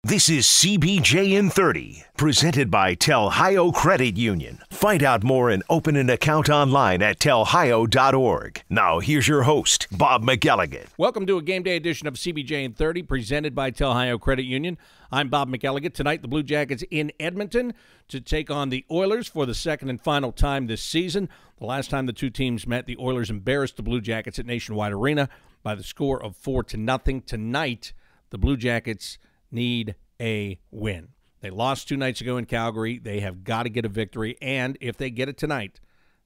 This is CBJ in 30, presented by Telhio Credit Union. Find out more and open an account online at telhio.org. Now, here's your host, Bob McElligott. Welcome to a game day edition of CBJ in 30, presented by Telhio Credit Union. I'm Bob McElligott. Tonight, the Blue Jackets in Edmonton to take on the Oilers for the second and final time this season. The last time the two teams met, the Oilers embarrassed the Blue Jackets at Nationwide Arena by the score of 4-0. Tonight, the Blue Jackets need a win. They lost 2 nights ago in Calgary. They have got to get a victory, and if they get it tonight,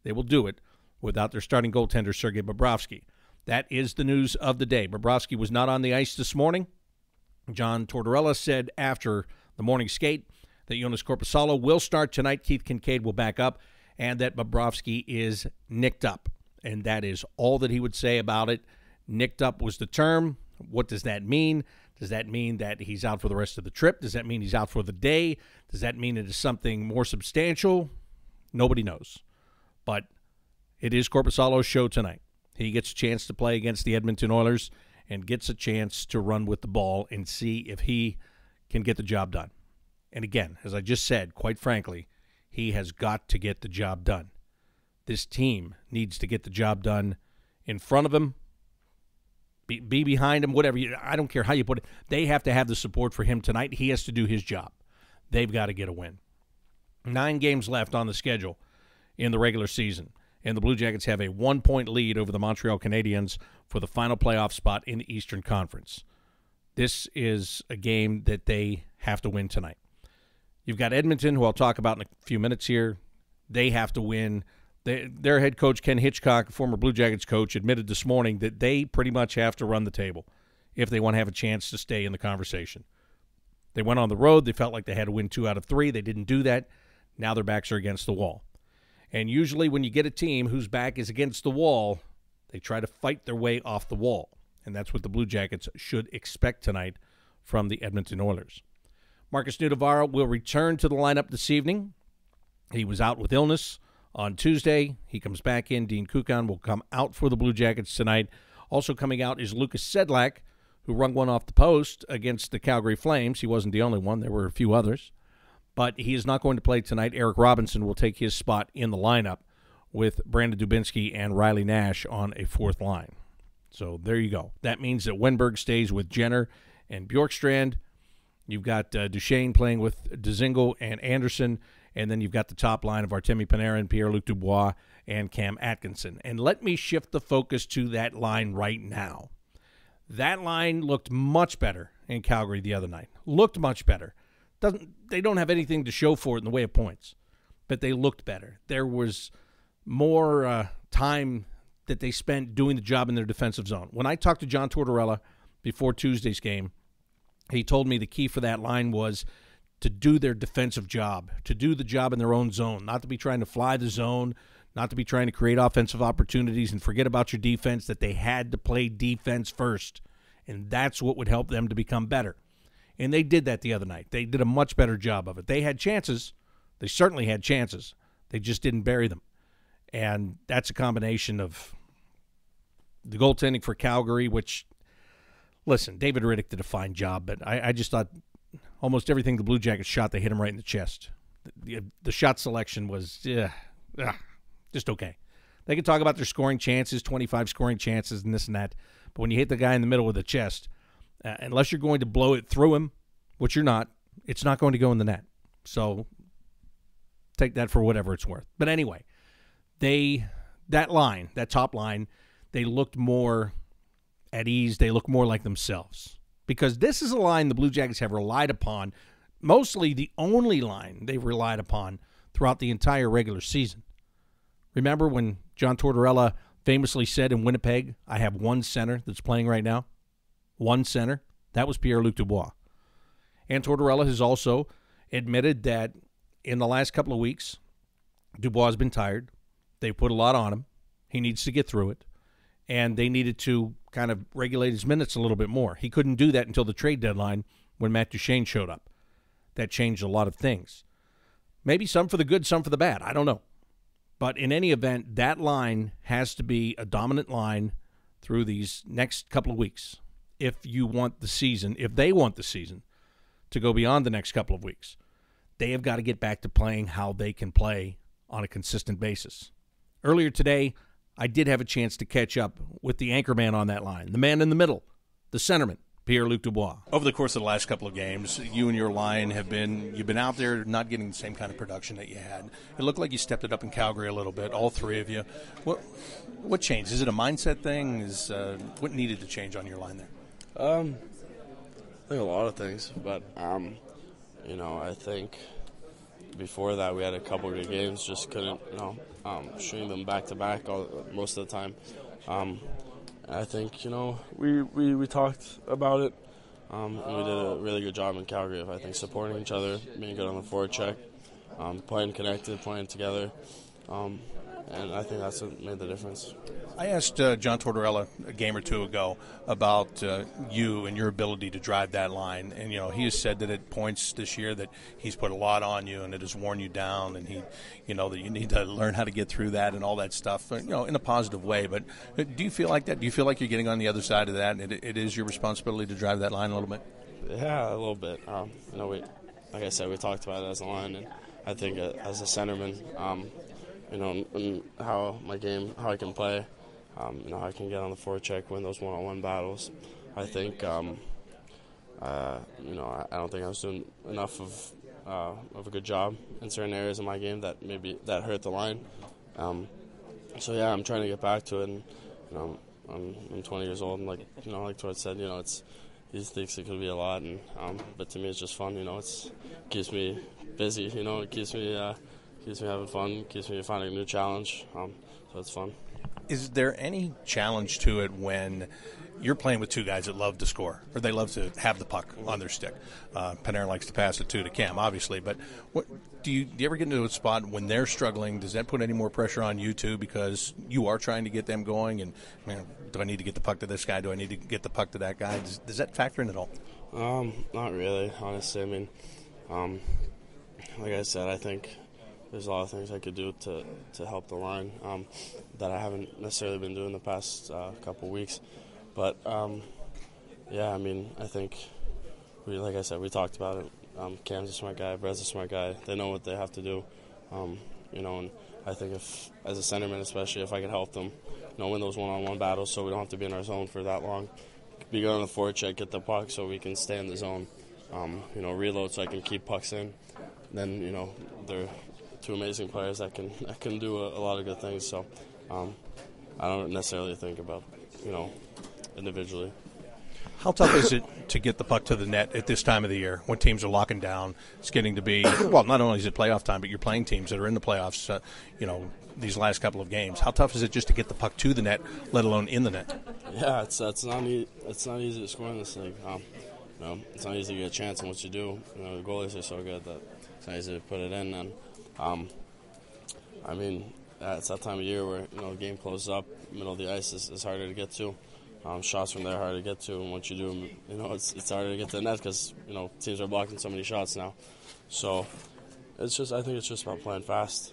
they will do it without their starting goaltender, Sergei Bobrovsky. That is the news of the day. Bobrovsky was not on the ice this morning. John Tortorella said after the morning skate that Joonas Korpisalo will start tonight. Keith Kincaid will back up, and that Bobrovsky is nicked up. And that is all that he would say about it. Nicked up was the term. What does that mean? Does that mean that he's out for the rest of the trip? Does that mean he's out for the day? Does that mean it is something more substantial? Nobody knows. But it is Korpisalo's show tonight. He gets a chance to play against the Edmonton Oilers and gets a chance to run with the ball and see if he can get the job done. And again, as I just said, quite frankly, he has got to get the job done. This team needs to get the job done in front of him, be behind him, whatever. I don't care how you put it. They have to have the support for him tonight. He has to do his job. They've got to get a win. 9 games left on the schedule in the regular season, and the Blue Jackets have a 1-point lead over the Montreal Canadiens for the final playoff spot in the Eastern Conference. This is a game that they have to win tonight. You've got Edmonton, who I'll talk about in a few minutes here. They have to win. Their head coach, Ken Hitchcock, former Blue Jackets coach, admitted this morning that they pretty much have to run the table if they want to have a chance to stay in the conversation. They went on the road. They felt like they had to win 2 out of 3. They didn't do that. Now their backs are against the wall. And usually when you get a team whose back is against the wall, they try to fight their way off the wall. And that's what the Blue Jackets should expect tonight from the Edmonton Oilers. Marcus Nudavara will return to the lineup this evening. He was out with illness on Tuesday. He comes back in. Dean Kukan will come out for the Blue Jackets tonight. Also coming out is Lucas Sedlak, who rung one off the post against the Calgary Flames. He wasn't the only one. There were a few others. But he is not going to play tonight. Eric Robinson will take his spot in the lineup with Brandon Dubinsky and Riley Nash on a 4th line. So there you go. That means that Wenberg stays with Jenner and Bjorkstrand. You've got Duchesne playing with Dzingel and Anderson. And then you've got the top line of Artemi Panarin, Pierre-Luc Dubois, and Cam Atkinson. And let me shift the focus to that line right now. That line looked much better in Calgary the other night. Looked much better. They don't have anything to show for it in the way of points, but they looked better. There was more time that they spent doing the job in their defensive zone. When I talked to John Tortorella before Tuesday's game, he told me the key for that line was to do their defensive job, to do the job in their own zone, not to be trying to fly the zone, not to be trying to create offensive opportunities and forget about your defense, that they had to play defense first. And that's what would help them to become better. And they did that the other night. They did a much better job of it. They had chances. They certainly had chances. They just didn't bury them. And that's a combination of the goaltending for Calgary, which, listen, David Riddick did a fine job, but I just thought almost everything the Blue Jackets shot, they hit him right in the chest. The shot selection was just okay. They can talk about their scoring chances, 25 scoring chances and this and that, but when you hit the guy in the middle of the chest, unless you're going to blow it through him, which you're not, it's not going to go in the net. So take that for whatever it's worth. But anyway, that top line, they looked more at ease. They looked more like themselves. Because this is a line the Blue Jackets have relied upon, mostly the only line they've relied upon throughout the entire regular season. Remember when John Tortorella famously said in Winnipeg, I have one center that's playing right now? One center. That was Pierre-Luc Dubois. And Tortorella has also admitted that in the last couple of weeks, Dubois has been tired. They put a lot on him. He needs to get through it. And they needed to kind of regulate his minutes a little bit more. He couldn't do that until the trade deadline when Matt Duchesne showed up. That changed a lot of things. Maybe some for the good, some for the bad. I don't know. But in any event, that line has to be a dominant line through these next couple of weeks if you want the season, if they want the season to go beyond the next couple of weeks. They have got to get back to playing how they can play on a consistent basis. Earlier today, I did have a chance to catch up with the anchor man on that line, the man in the middle, the centerman, Pierre-Luc Dubois. Over the course of the last couple of games, you and your line you've been out there not getting the same kind of production that you had. It looked like you stepped it up in Calgary a little bit, all three of you. What changed? Is it a mindset thing? What needed to change on your line there? I think a lot of things, but I think before that we had a couple of good games, just couldn't string them back to back most of the time. I think we talked about it, and we did a really good job in Calgary of, I think, supporting each other, being good on the forward check, playing connected, playing together, and I think that's what made the difference. I asked John Tortorella a game or two ago about you and your ability to drive that line, and he has said that at points this year that he's put a lot on you and it has worn you down, and that you need to learn how to get through that and all that stuff, in a positive way. But do you feel like that? Do you feel like you're getting on the other side of that, and it is your responsibility to drive that line a little bit? Yeah, a little bit. Like I said, we talked about it as a line, and I think as a centerman, and how I can play. I can get on the forecheck, win those one-on-one battles. I think, I don't think I was doing enough of a good job in certain areas of my game that hurt the line. I'm trying to get back to it. And I'm 20 years old, and like Todd said, he thinks it could be a lot, and but to me it's just fun. It keeps me busy. It keeps me having fun, keeps me finding a new challenge. So it's fun. Is there any challenge to it when you're playing with two guys that love to score, or they love to have the puck on their stick? Panarin likes to pass it to Cam, obviously, but do you ever get into a spot when they're struggling? Does that put any more pressure on you two because you are trying to get them going? And do I need to get the puck to this guy? Do I need to get the puck to that guy? Does that factor in at all? Not really, honestly. Like I said, I think there's a lot of things I could do to help the line that I haven't necessarily been doing the past couple weeks. But, I think, like I said, we talked about it. Cam's a smart guy, Brett's a smart guy. They know what they have to do, and I think if, as a centerman especially, if I could help them, win those one-on-one battles so we don't have to be in our zone for that long, be good on the forecheck, get the puck so we can stay in the zone, reload so I can keep pucks in. Then, they're two amazing players that can do a lot of good things. So I don't necessarily think about, individually. How tough is it to get the puck to the net at this time of the year when teams are locking down? It's getting to be, well, not only is it playoff time, but you're playing teams that are in the playoffs, these last couple of games. How tough is it just to get the puck to the net, let alone in the net? Yeah, it's not easy to score in this league. It's not easy to get a chance, and once you do, the goalies are so good that it's not easy to put it in. And it's that time of year where the game closes up, middle of the ice is harder to get to. Shots from there are harder to get to, and once you do them, it's harder to get to the net because teams are blocking so many shots now. So I think it's just about playing fast,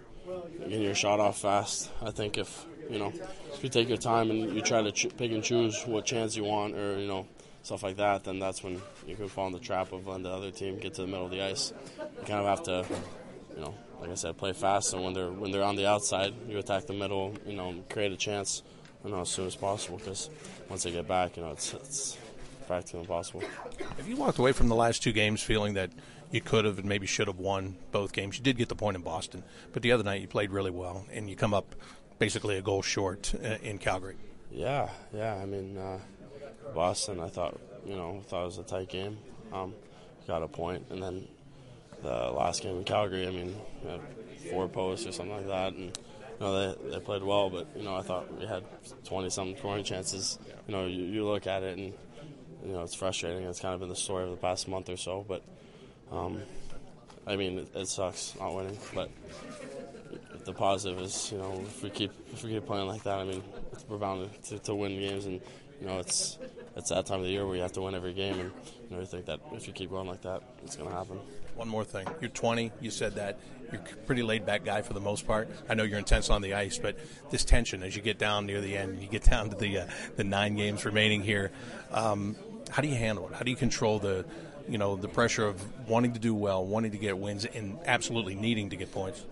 getting your shot off fast. I think if you take your time and you try to pick and choose what chance you want, or stuff like that, then that's when you can fall in the trap of letting the other team get to the middle of the ice. You kind of have to, like I said, play fast, and when they're on the outside, you attack the middle, create a chance, as soon as possible, because once they get back, it's practically impossible. Have you walked away from the last two games feeling that you could have and maybe should have won both games? You did get the point in Boston, but the other night you played really well, and you come up basically a goal short in Calgary. Yeah. Boston, I thought it was a tight game. Got a point, and then the last game in Calgary, we had 4 posts or something like that, and they played well, but I thought we had 20-something scoring chances. You look at it and it's frustrating. It's kind of been the story of the past month or so, but it sucks not winning. But the positive is if we keep playing like that, we're bound to win games, and it's that time of the year where you have to win every game, and I think that if you keep going like that, it's going to happen. One more thing. You're 20. You said that. You're a pretty laid-back guy for the most part. I know you're intense on the ice, but this tension as you get down near the end, you get down to the 9 games remaining here, how do you handle it? How do you control the the pressure of wanting to do well, wanting to get wins, and absolutely needing to get points?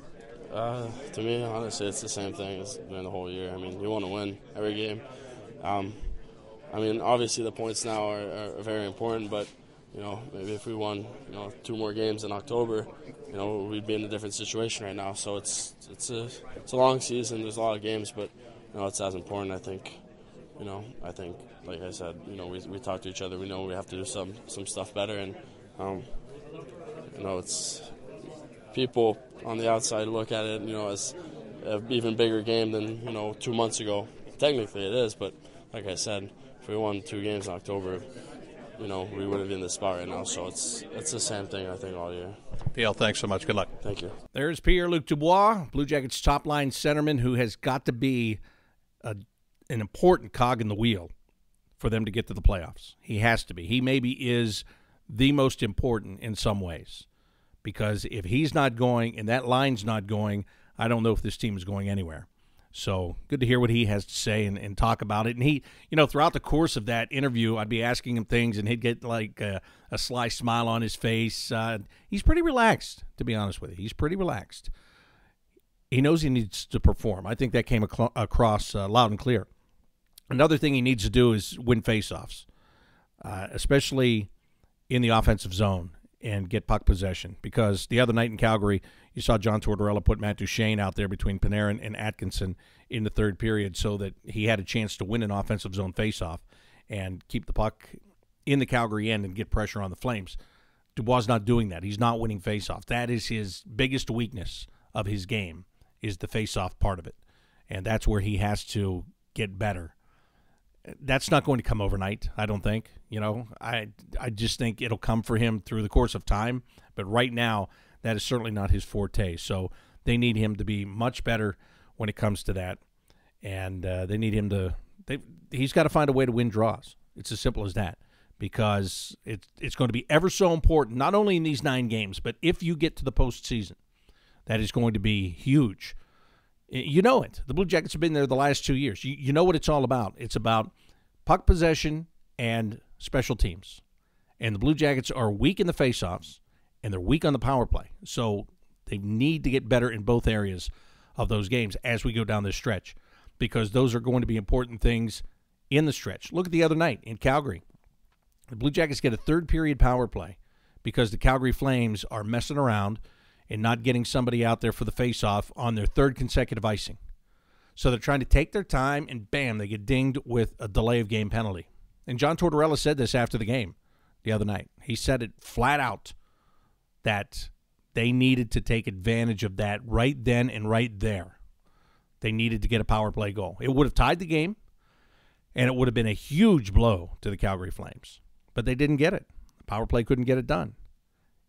To me, honestly, it's the same thing as during the whole year. I mean, you want to win every game. Obviously the points now are very important, but, maybe if we won, 2 more games in October, we'd be in a different situation right now. So it's a long season. There's a lot of games, but, it's as important, I think. Like I said, we talk to each other. We know we have to do some stuff better, and, it's people on the outside look at it, as an even bigger game than, 2 months ago. Technically it is, but like I said, if we won 2 games in October, we wouldn't be in this spot right now. So it's the same thing, I think, all year. PL, thanks so much. Good luck. Thank you. There's Pierre-Luc Dubois, Blue Jackets top-line centerman, who has got to be an important cog in the wheel for them to get to the playoffs. He has to be. He maybe is the most important in some ways, because if he's not going and that line's not going, I don't know if this team is going anywhere. So good to hear what he has to say and talk about it. And he, throughout the course of that interview, I'd be asking him things, and he'd get like a sly smile on his face. He's pretty relaxed, to be honest with you. He's pretty relaxed. He knows he needs to perform. I think that came across loud and clear. Another thing he needs to do is win faceoffs, especially in the offensive zone, and get puck possession. Because the other night in Calgary, you saw John Tortorella put Matt Duchene out there between Panarin and Atkinson in the third period so that he had a chance to win an offensive zone faceoff and keep the puck in the Calgary end and get pressure on the Flames. Dubois not doing that. He's not winning faceoff. That is his biggest weakness of his game, is the faceoff part of it. And that's where he has to get better. That's not going to come overnight, I don't think. I just think it'll come for him through the course of time. But right now, that is certainly not his forte. So they need him to be much better when it comes to that. And they need him to he's got to find a way to win draws. It's as simple as that, because it's going to be ever so important, not only in these 9 games, but if you get to the postseason, that is going to be huge. You know it. The Blue Jackets have been there the last 2 years. You know what it's all about. It's about puck possession and special teams. And the Blue Jackets are weak in the faceoffs, and they're weak on the power play. So they need to get better in both areas of those games as we go down this stretch, because those are going to be important things in the stretch. Look at the other night in Calgary. The Blue Jackets get a third-period power play because the Calgary Flames are messing around and not getting somebody out there for the face-off on their 3rd consecutive icing. So they're trying to take their time, and bam, they get dinged with a delay of game penalty. And John Tortorella said this after the game the other night. He said it flat out that they needed to take advantage of that right then and right there. They needed to get a power play goal. It would have tied the game, and it would have been a huge blow to the Calgary Flames. But they didn't get it. The power play couldn't get it done.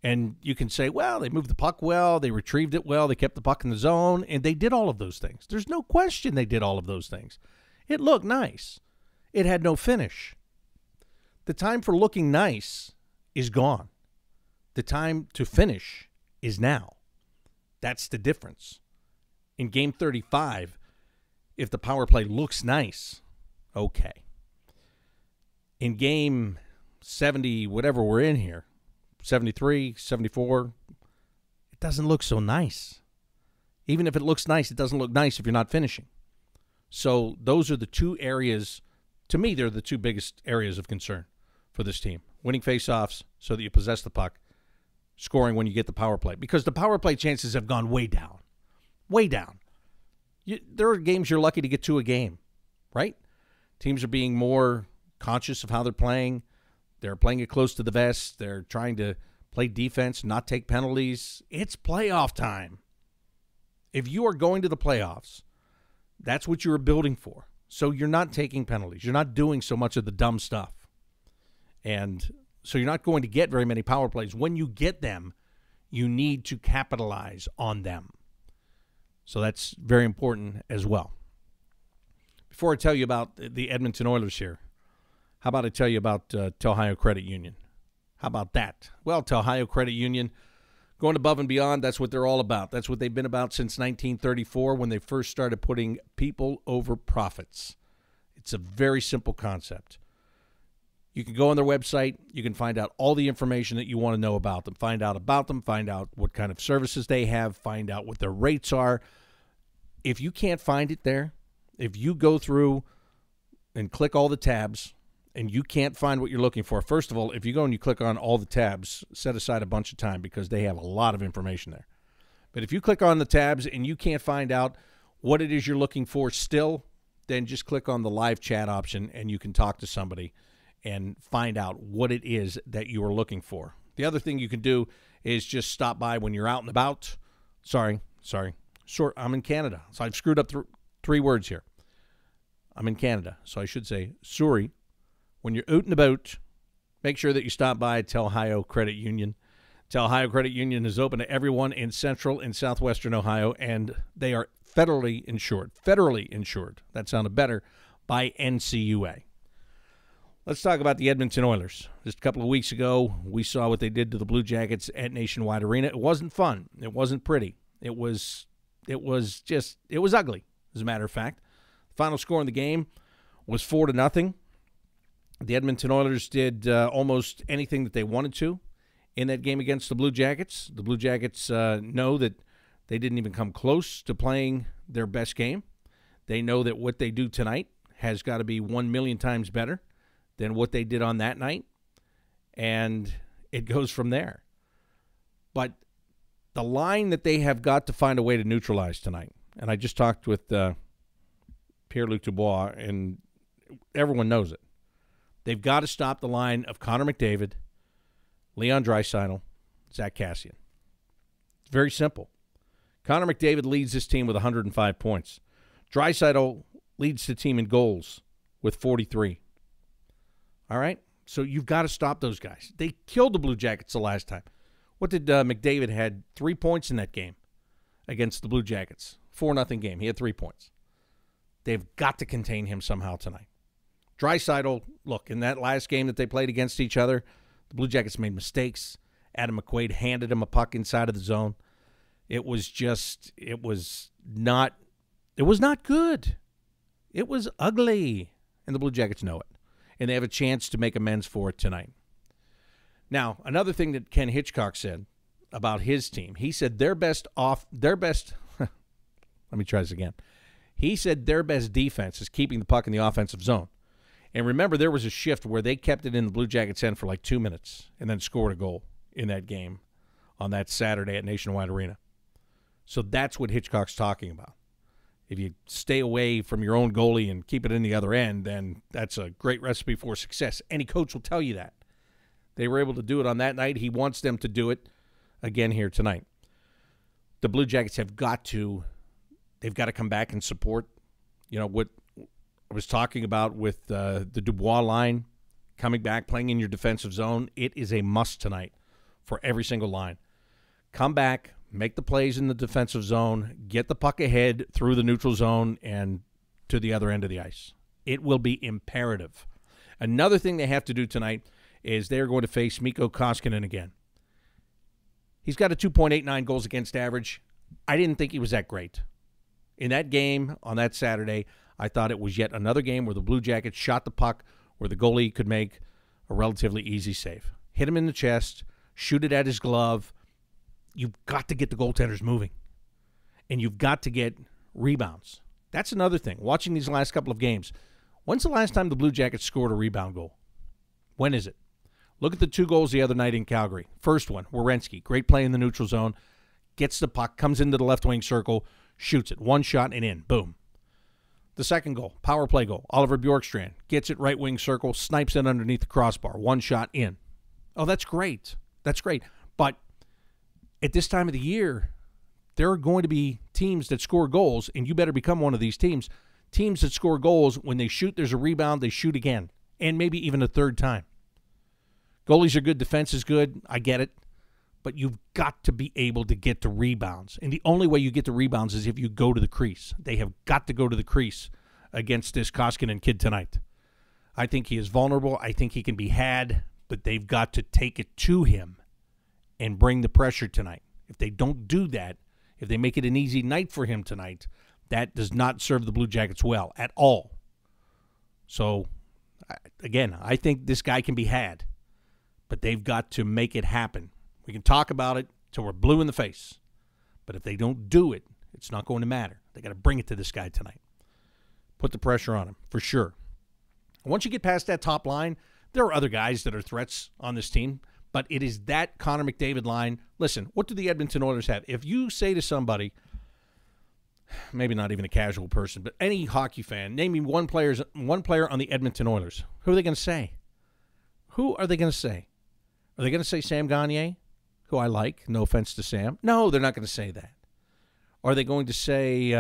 And you can say, well, they moved the puck well, they retrieved it well, they kept the puck in the zone, and they did all of those things. There's no question they did all of those things. It looked nice. It had no finish. The time for looking nice is gone. The time to finish is now. That's the difference. In Game 35, if the power play looks nice, okay. In Game 70, whatever we're in here, 73, 74, it doesn't look so nice. Even if it looks nice, it doesn't look nice if you're not finishing. So those are the 2 areas, to me, they're the 2 biggest areas of concern for this team. Winning faceoffs so that you possess the puck, scoring when you get the power play. Because the power play chances have gone way down. Way down. There are games you're lucky to get 2 a game, right? Teams are being more conscious of how they're playing. They're playing it close to the vest. They're trying to play defense, not take penalties. It's playoff time. If you are going to the playoffs, that's what you're building for. So you're not taking penalties. You're not doing so much of the dumb stuff. And so you're not going to get very many power plays. When you get them, you need to capitalize on them. So that's very important as well. Before I tell you about the Edmonton Oilers here, how about I tell you about Ohio Credit Union? How about that? Well, Ohio Credit Union, going above and beyond, that's what they're all about. That's what they've been about since 1934 when they first started putting people over profits. It's a very simple concept. You can go on their website. You can find out all the information that you want to know about them. Find out what kind of services they have, find out what their rates are. If you can't find it there, if you go through and click all the tabs and you can't find what you're looking for, first of all, if you go and you click on all the tabs, set aside a bunch of time because they have a lot of information there. But if you click on the tabs and you can't find out what it is you're looking for still, then just click on the live chat option and you can talk to somebody and find out what it is that you are looking for. The other thing you can do is just stop by when you're out and about. Sorry. I'm in Canada, so I've screwed up three words here. I'm in Canada, so I should say, sorry. When you're out and about, make sure that you stop by Tel Ohio Credit Union. Tel Ohio Credit Union is open to everyone in central and southwestern Ohio, and they are federally insured. That sounded better, by NCUA. Let's talk about the Edmonton Oilers. Just a couple of weeks ago, we saw what they did to the Blue Jackets at Nationwide Arena. It wasn't fun. It wasn't pretty. It was ugly, as a matter of fact. The final score in the game was 4-0. The Edmonton Oilers did almost anything that they wanted to in that game against the Blue Jackets. The Blue Jackets know that they didn't even come close to playing their best game. They know that what they do tonight has got to be 1 million times better than what they did on that night, and it goes from there. But the line that they have got to find a way to neutralize tonight, and I just talked with Pierre-Luc Dubois, and everyone knows it. They've got to stop the line of Connor McDavid, Leon Draisaitl, Zach Kassian. It's very simple. Connor McDavid leads this team with 105 points. Draisaitl leads the team in goals with 43. All right? So you've got to stop those guys. They killed the Blue Jackets the last time. What did McDavid had 3 points in that game against the Blue Jackets? 4-0 game. He had 3 points. They've got to contain him somehow tonight. Draisaitl, look, in that last game that they played against each other, the Blue Jackets made mistakes. Adam McQuaid handed him a puck inside of the zone. It was not good. It was ugly, and the Blue Jackets know it, and they have a chance to make amends for it tonight. Now, another thing that Ken Hitchcock said about his team, he said let me try this again. He said their best defense is keeping the puck in the offensive zone. And remember, there was a shift where they kept it in the Blue Jackets' end for like 2 minutes and then scored a goal in that game on that Saturday at Nationwide Arena. So that's what Hitchcock's talking about. If you stay away from your own goalie and keep it in the other end, then that's a great recipe for success. Any coach will tell you that. They were able to do it on that night. He wants them to do it again here tonight. The Blue Jackets they've got to come back and support, what I was talking about with the Dubois line, coming back, playing in your defensive zone. It is a must tonight for every single line. Come back, make the plays in the defensive zone, get the puck ahead through the neutral zone and to the other end of the ice. It will be imperative. Another thing they have to do tonight is they're going to face Mikko Koskinen again. He's got a 2.89 goals against average. I didn't think he was that great. In that game on that Saturday, I thought it was yet another game where the Blue Jackets shot the puck where the goalie could make a relatively easy save. Hit him in the chest, shoot it at his glove. You've got to get the goaltenders moving, and you've got to get rebounds. That's another thing. Watching these last couple of games, when's the last time the Blue Jackets scored a rebound goal? When is it? Look at the 2 goals the other night in Calgary. First one, Werenski, great play in the neutral zone, gets the puck, comes into the left wing circle, shoots it, one shot and in, boom. The second goal, power play goal, Oliver Bjorkstrand, gets it right wing circle, snipes it underneath the crossbar, one shot in. Oh, that's great. That's great. But at this time of the year, there are going to be teams that score goals, and you better become one of these teams. Teams that score goals, when they shoot, there's a rebound, they shoot again, and maybe even a third time. Goalies are good, defense is good, I get it, but you've got to be able to get to rebounds, and the only way you get to rebounds is if you go to the crease. They have got to go to the crease against this Koskinen kid tonight. I think he is vulnerable. I think he can be had, but they've got to take it to him and bring the pressure tonight. If they don't do that, if they make it an easy night for him tonight, that does not serve the Blue Jackets well at all. So Again, I think this guy can be had, but they've got to make it happen. We can talk about it till we're blue in the face, but if they don't do it, it's not going to matter. They got to bring it to this guy tonight. Put the pressure on him, for sure. Once you get past that top line, there are other guys that are threats on this team, but it is that Connor McDavid line. Listen, what do the Edmonton Oilers have? If you say to somebody, maybe not even a casual person, but any hockey fan, name me one player on the Edmonton Oilers, who are they going to say? Who are they going to say? Are they going to say Sam Gagner, who I like? No offense to Sam. No, they're not going to say that. Are they going to say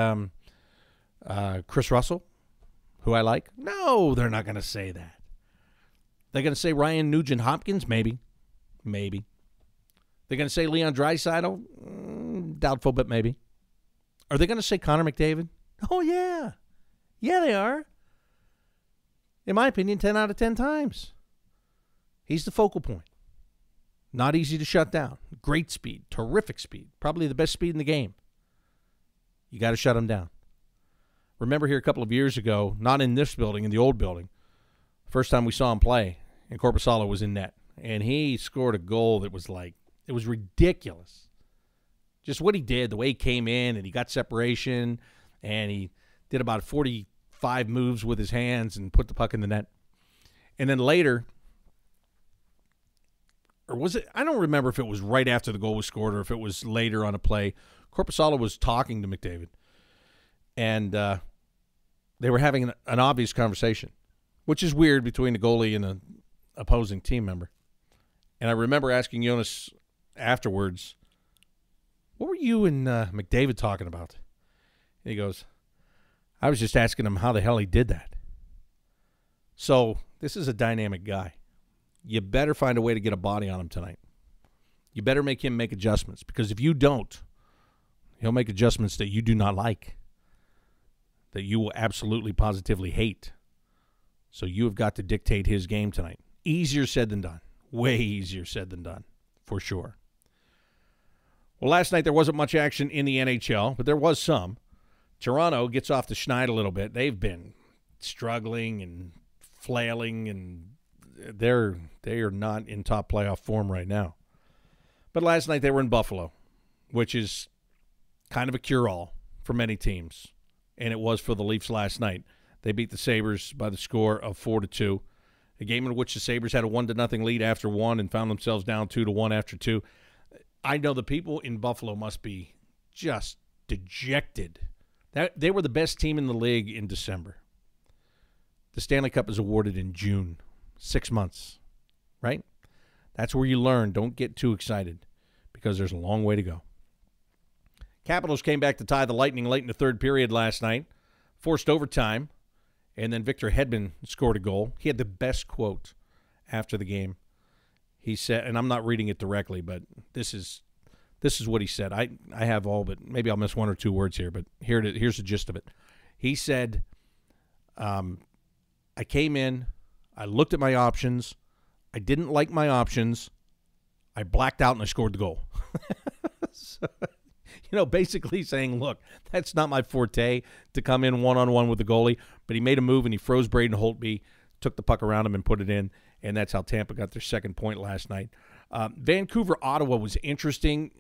Chris Russell, who I like? No, they're not going to say that. They're going to say Ryan Nugent-Hopkins? Maybe. They're going to say Leon Draisaitl? Doubtful, but maybe. Are they going to say Connor McDavid? Oh, yeah. Yeah, they are. In my opinion, 10 out of 10 times. He's the focal point. Not easy to shut down. Great speed. Terrific speed. Probably the best speed in the game. You got to shut him down. Remember here a couple of years ago, not in this building, in the old building, first time we saw him play, and Korpisalo was in net. And he scored a goal that was like, it was ridiculous. Just what he did, the way he came in, and he got separation, and he did about 45 moves with his hands and put the puck in the net. And then later, or was it, I don't remember if it was right after the goal was scored or if it was later on a play, Korpisalo was talking to McDavid. And they were having an obvious conversation, which is weird between the goalie and an opposing team member. And I remember asking Jonas afterwards, what were you and McDavid talking about? And he goes, I was just asking him how the hell he did that. So this is a dynamic guy. You better find a way to get a body on him tonight. You better make him make adjustments, because if you don't, he'll make adjustments that you do not like, that you will absolutely positively hate. So you have got to dictate his game tonight. Easier said than done. Way easier said than done, for sure. Well, last night there wasn't much action in the NHL, but there was some. Toronto gets off the schneid a little bit. They've been struggling and flailing, and they are not in top playoff form right now. But last night they were in Buffalo, which is kind of a cure-all for many teams, and it was for the Leafs last night. They beat the Sabres by the score of 4-2, a game in which the Sabres had a 1-0 lead after one and found themselves down 2-1 after two. I know the people in Buffalo must be just dejected. They were the best team in the league in December. The Stanley Cup is awarded in June. 6 months, right? That's where you learn. Don't get too excited, because there's a long way to go. Capitals came back to tie the Lightning late in the third period last night, forced overtime, and then Victor Hedman scored a goal. He had the best quote after the game. He said, and I'm not reading it directly, but this is what he said. I have all, but maybe I'll miss one or two words here, but here's the gist of it. He said, I came in, I looked at my options. I didn't like my options. I blacked out and I scored the goal. So, basically saying, look, that's not my forte to come in one-on-one with the goalie. But he made a move and he froze Braden Holtby, took the puck around him and put it in, and that's how Tampa got their second point last night. Vancouver-Ottawa was interesting.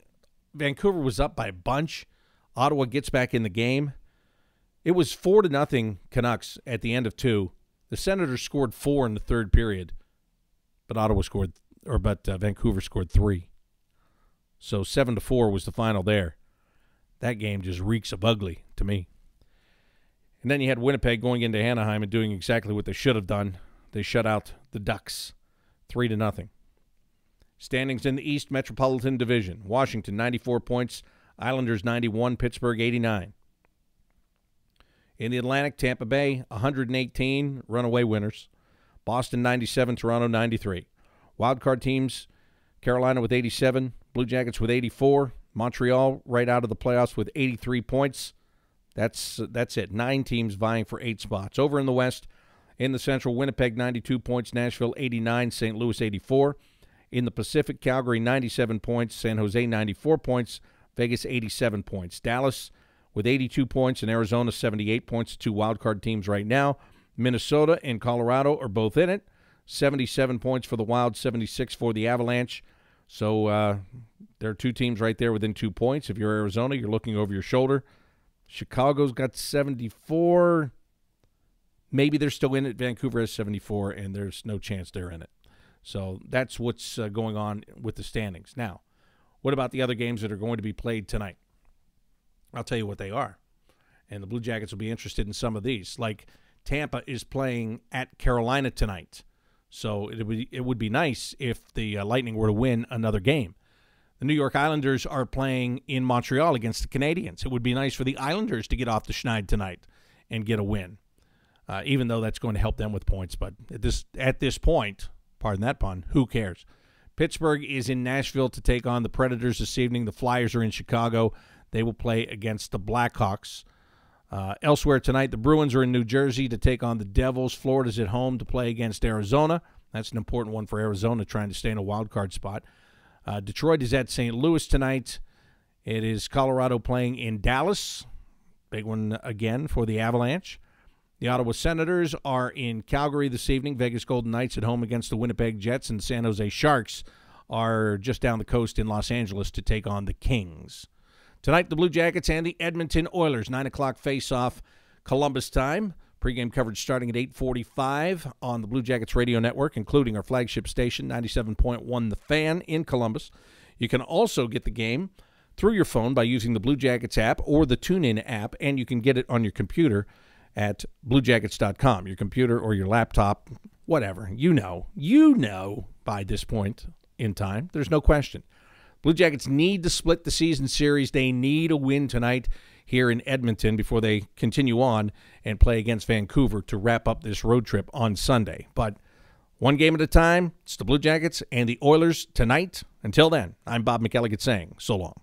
Vancouver was up by a bunch. Ottawa gets back in the game. It was 4-0 Canucks at the end of two. The Senators scored 4 in the third period, but Vancouver scored 3. So 7-4 was the final there. That game just reeks of ugly to me. And then you had Winnipeg going into Anaheim and doing exactly what they should have done. They shut out the Ducks 3-0. Standings in the East Metropolitan Division. Washington 94 points, Islanders 91, Pittsburgh 89. In the Atlantic, Tampa Bay, 118, runaway winners. Boston, 97, Toronto, 93. Wildcard teams, Carolina with 87, Blue Jackets with 84, Montreal right out of the playoffs with 83 points. That's it. 9 teams vying for 8 spots. Over in the West, in the Central, Winnipeg, 92 points, Nashville, 89, St. Louis, 84. In the Pacific, Calgary, 97 points, San Jose, 94 points, Vegas, 87 points. Dallas with 82 points, and Arizona 78 points, 2 wildcard teams right now. Minnesota and Colorado are both in it. 77 points for the Wild, 76 for the Avalanche. So there are two teams right there within 2 points. If you're Arizona, you're looking over your shoulder. Chicago's got 74. Maybe they're still in it. Vancouver has 74, and there's no chance they're in it. So that's what's going on with the standings. Now, what about the other games that are going to be played tonight? I'll tell you what they are. And the Blue Jackets will be interested in some of these. Like Tampa is playing at Carolina tonight. So it would be nice if the Lightning were to win another game. The New York Islanders are playing in Montreal against the Canadiens. It would be nice for the Islanders to get off the schneid tonight and get a win, even though that's going to help them with points. But at this point, pardon that pun, who cares? Pittsburgh is in Nashville to take on the Predators this evening. The Flyers are in Chicago. They will play against the Blackhawks. Elsewhere tonight, the Bruins are in New Jersey to take on the Devils. Florida's at home to play against Arizona. That's an important one for Arizona, trying to stay in a wild card spot. Detroit is at St. Louis tonight. It is Colorado playing in Dallas. Big one again for the Avalanche. The Ottawa Senators are in Calgary this evening. Vegas Golden Knights at home against the Winnipeg Jets. And San Jose Sharks are just down the coast in Los Angeles to take on the Kings. Tonight, the Blue Jackets and the Edmonton Oilers, 9 o'clock face-off Columbus time. Pre-game coverage starting at 8:45 on the Blue Jackets radio network, including our flagship station, 97.1 The Fan in Columbus. You can also get the game through your phone by using the Blue Jackets app or the TuneIn app, and you can get it on your computer at bluejackets.com, your computer or your laptop, whatever. You know by this point in time. There's no question. Blue Jackets need to split the season series. They need a win tonight here in Edmonton before they continue on and play against Vancouver to wrap up this road trip on Sunday. But one game at a time, it's the Blue Jackets and the Oilers tonight. Until then, I'm Bob McElligott saying so long.